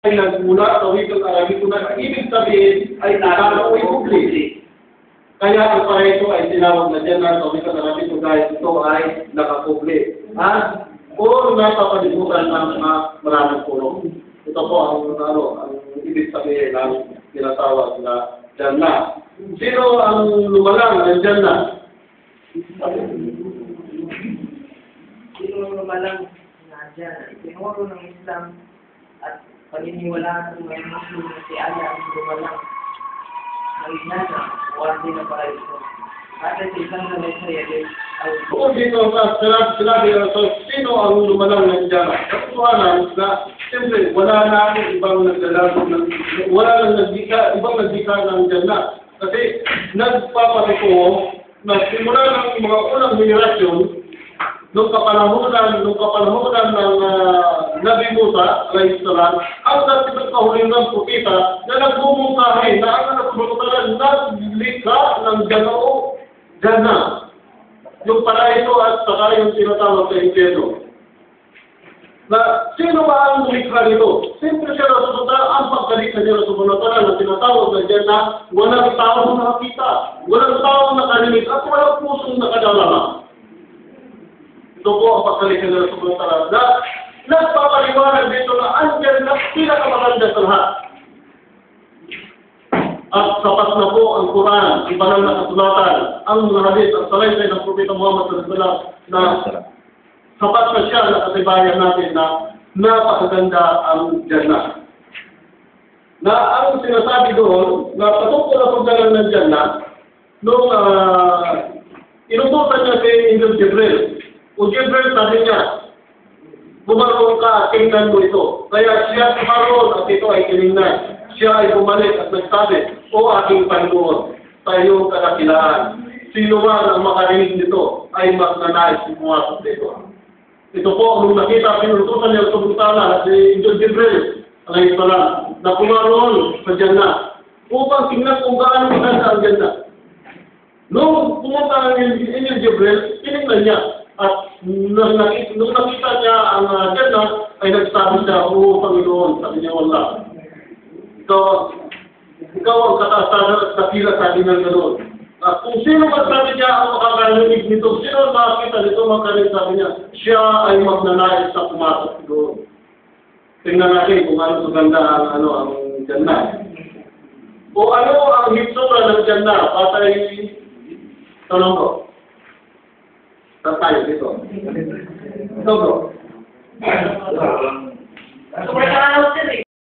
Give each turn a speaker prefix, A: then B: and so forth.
A: ay nagmula sa wikang Arabic na ibig sabihin ay tao ay public. Kaya ang pareto ay tinawag na dyan na sa wikang Arabic dahil ito ay nakapublic. O napapalibutan ng mga maraming puno. Ito po ang ibig sabihin ng tinatawag na Jannah. Sino ang lumalang ng Jannah?
B: Sino lumalang na Jannah? Tinuro ng Islam at paniniwalaan ng mga Muslim na si Allah ang lumalang ng Jannah o arte na paraiso. At sa isang nalaysay ay
A: Kung dito sinabi sino ang lumalang ng Jannah? Katutuhanan na siyempre wala na ibang nagdalago wala nang ibang nagdika ng Jannah. Kasi nagpaparito na simula ng mga unang henerasyon nung kapanahonan ng Nabi Musa alayhi salam ang nagkakahuling ng propeta na nagmumungkahi na ang nagmumungkahi naglikha ng Jannah. Yung paraiso at saka yung tinatawag sa impyerno. Na sino ba ang lumikha nito? Siyempre siya Rasulullah, ang pagkalikha niya Rasulullah na tinatawag na Jannah, walang taong nakakita, walang taong nakarinig, at walang pusong nakadalama. Ito po ang pagkalikha niya Rasulullah na nagpapaliwanag dito na ang Jannah pinakamaganda sa lahat. At sapat na po ang Quran, ang banal na kasulatan, ang mga hadith, ang salaysay ng Propeta Muhammad sallallahu na sapat na siya na katibayan natin na napakaganda ang Jannah. Na ang sinasabi doon, na patungkol na pagdalang ng Jannah, nung inutusan niya si Angel Jibril. O Jibril sabi niya, bumarong ka at tingnan mo ito. Kaya siya bumarong at ito ay tinignan. Siya ay bumalik at nagsabi, O aking Panginoon, sa iyong kadakilaan, sino man ang makarinig nito ay magnanais pumasok dito. Ito po, nung nakita pinutusan niya sa butana si Angel Jibril, alayhi salam, na pumaroon sa Jannah, upang tingnan kung gaano maganda ang Jannah. Nung pumunta ang Angel Jibril, tinignan niya. At nung nakita niya ang Jannah, ay nagsabi siya, O Panginoon, sabi niya, wala. Ikaw ang kataas at dakila, sabi ng ganoon. At kung sino man sabi niya ang makakarinig nito, sino ang makakita nito, makakarinig sabi niya, siya ay magnanais sa pumasok doon. Tingnan natin kung ano maganda ang Jannah. O ano ang hitsura ng Jannah? Patay, tanong ko. Tatay dito. Ito bro.